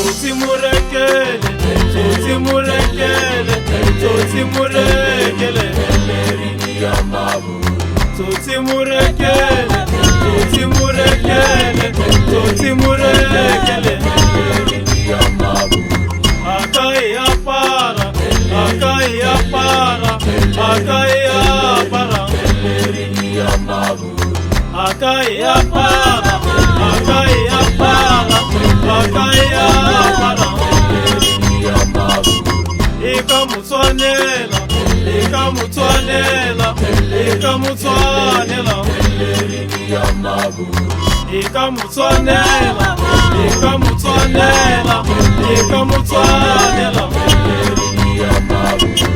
Tsotsi murekele, tsotsi murekele, tsotsi murekele, Ellerini yamaburu. tsotsi murekele, tsotsi murekele, tsotsi murekele, Ellerini yamaburu. akai apara, akai apara, akai apara, Ellerini yamaburu. akai apara, akai apara, akai apara. Ellerini yamaburu. Ikamutswanela, ikamutswanela, ikamutswanela, Ellerini yamaburu. ikamutswanela, ikamutswanela, ikamutswanela. Ellerini yamaburu.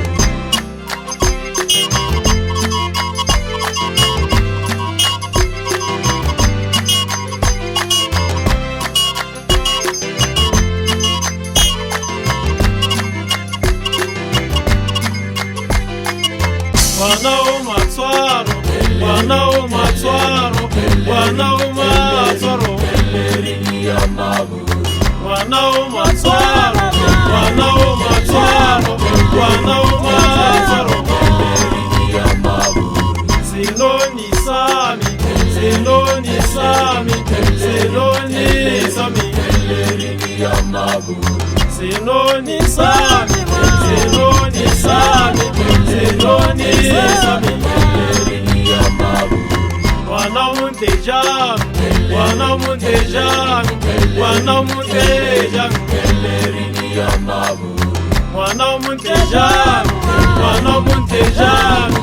Wana umatswaro, wana umatswaro, wana umatswaro, Ellerini yamaburu. wana umatswaro, wana umatswaro, wana umatswaro. Ellerini yamaburu. Sinoni sami, sinoni sami, sinoni sami, Ellerini yamaburu. sinoni sami, sinoni sami, sinoni sami. Ellerini yamaburu. Wana mundejanu, wana mundejanu, wana mundejanu, Ellerini yamaburu. wana mundejanu, wana mundejanu,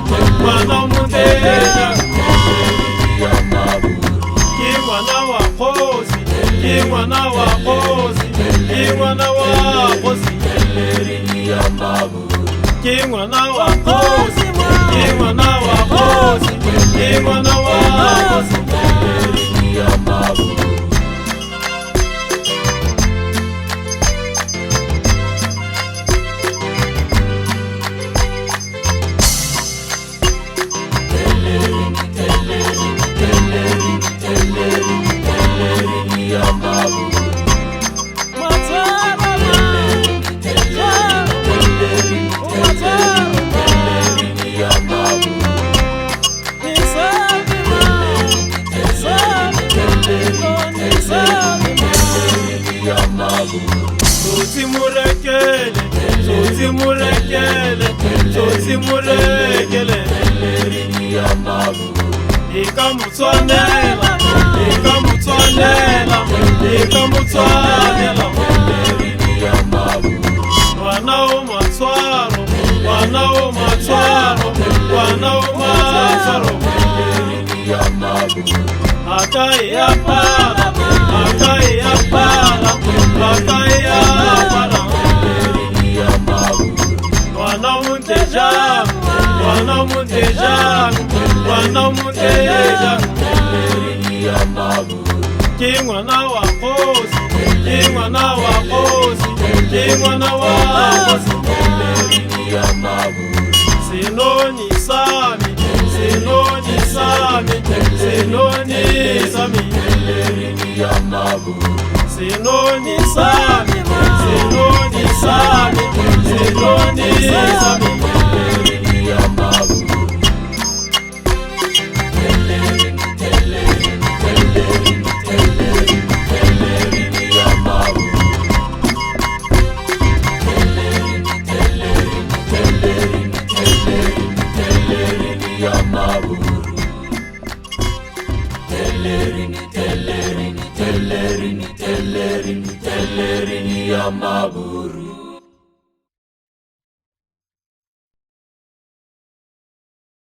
wana mundejanu. Ellerini yamaburu. Kimwana wa khosi, kimwana wa khosi, kimwana wa khosi, Ellerini yamaburu. kimwana wa khosi, kimwana wa khosi, kimwana wa khosi. Ellerini yamaburu. Ellerini yamaburu. Ellerini yamaburu. Ellerini yamaburu. Tsotsi murekele, tsotsi murekele, tsotsi murekele. Ellerini yamaburu. Ikamutswanela, ikamutswanela, ikamutswanela. Ellerini yamaburu. Wana umatswaro, wana umatswaro, wana umatswaro. Ellerini yamaburu. Akai apara, akai apara, akai apara. Ellerini yamaburu. Wana mundejanu, wana mundejanu, wana mundejanu. Ellerini yamaburu. Kimwana wa khosi, kimwana wa khosi, kimwana wa khosi. Ellerini yamaburu. Sinoni sami, sinoni sami, sinoni sami, Ellerini yamaburu. sinoni sami, sinoni sami, sinoni sami. Ellerini yamaburu. Ellerini yamaburu. Ellerini yamaburu. Ellerini yamaburu.